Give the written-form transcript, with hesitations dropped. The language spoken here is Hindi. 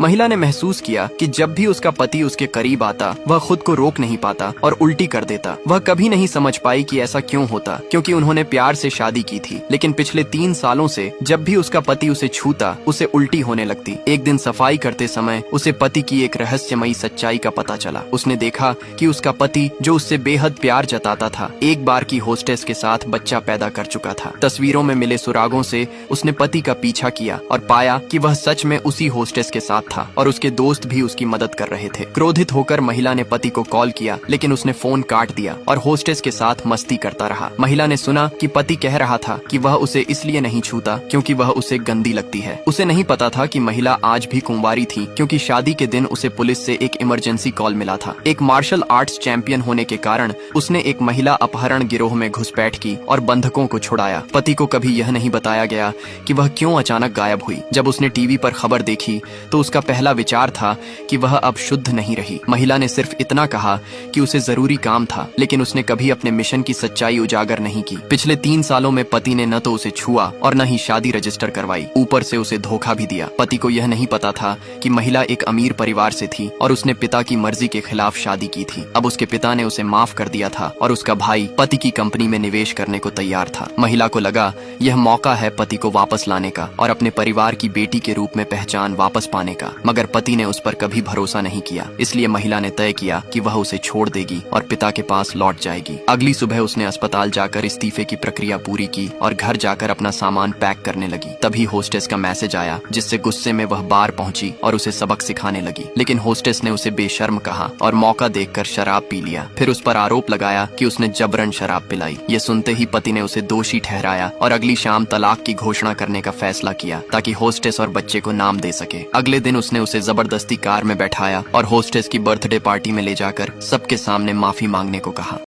महिला ने महसूस किया कि जब भी उसका पति उसके करीब आता वह खुद को रोक नहीं पाता और उल्टी कर देता। वह कभी नहीं समझ पाई कि ऐसा क्यों होता, क्योंकि उन्होंने प्यार से शादी की थी। लेकिन पिछले 3 सालों से जब भी उसका पति उसे छूता उसे उल्टी होने लगती। एक दिन सफाई करते समय उसे पति की एक रहस्यमयी सच्चाई का पता चला। उसने देखा कि उसका पति जो उससे बेहद प्यार जताता था, एक बार की होस्टेस के साथ बच्चा पैदा कर चुका था। तस्वीरों में मिले सुरागों से उसने पति का पीछा किया और पाया कि वह सच में उसी होस्टेस के साथ था और उसके दोस्त भी उसकी मदद कर रहे थे। क्रोधित होकर महिला ने पति को कॉल किया, लेकिन उसने फोन काट दिया और होस्टेस के साथ मस्ती करता रहा। महिला ने सुना कि पति कह रहा था कि वह उसे इसलिए नहीं छूता क्योंकि वह उसे गंदी लगती है। उसे नहीं पता था कि महिला आज भी कुंवारी थी, क्योंकि शादी के दिन उसे पुलिस से एक इमरजेंसी कॉल मिला था। एक मार्शल आर्ट्स चैंपियन होने के कारण उसने एक महिला अपहरण गिरोह में घुसपैठ की और बंधकों को छुड़ाया। पति को कभी यह नहीं बताया गया कि वह क्यों अचानक गायब हुई। जब उसने टीवी पर खबर देखी तो उसका पहला विचार था कि वह अब शुद्ध नहीं रही। महिला ने सिर्फ इतना कहा कि उसे जरूरी काम था, लेकिन उसने कभी अपने मिशन की सच्चाई उजागर नहीं की। पिछले 3 सालों में पति ने न तो उसे छुआ और न ही शादी रजिस्टर करवाई, ऊपर से उसे धोखा भी दिया। पति को यह नहीं पता था कि महिला एक अमीर परिवार से थी और उसने पिता की मर्जी के खिलाफ शादी की थी। अब उसके पिता ने उसे माफ कर दिया था और उसका भाई पति की कंपनी में निवेश करने को तैयार था। महिला को लगा यह मौका है पति को वापस लाने का और अपने परिवार की बेटी के रूप में पहचान वापस पाने का, मगर पति ने उस पर कभी भरोसा नहीं किया। इसलिए महिला ने तय किया कि वह उसे छोड़ देगी और पिता के पास लौट जाएगी। अगली सुबह उसने अस्पताल जाकर इस्तीफे की प्रक्रिया पूरी की और घर जाकर अपना सामान पैक करने लगी। तभी होस्टेस का मैसेज आया, जिससे गुस्से में वह बार पहुंची और उसे सबक सिखाने लगी। लेकिन होस्टेस ने उसे बेशर्म कहा और मौका देखकर शराब पी लिया। फिर उस पर आरोप लगाया कि उसने जबरन शराब पिलाई। ये सुनते ही पति ने उसे दोषी ठहराया और अगली शाम तलाक की घोषणा करने का फैसला किया ताकि होस्टेस और बच्चे को नाम दे सके। अगले दिन उसने उसे जबरदस्ती कार में बैठाया और होस्टेस की बर्थडे पार्टी में ले जाकर सबके सामने माफी मांगने को कहा।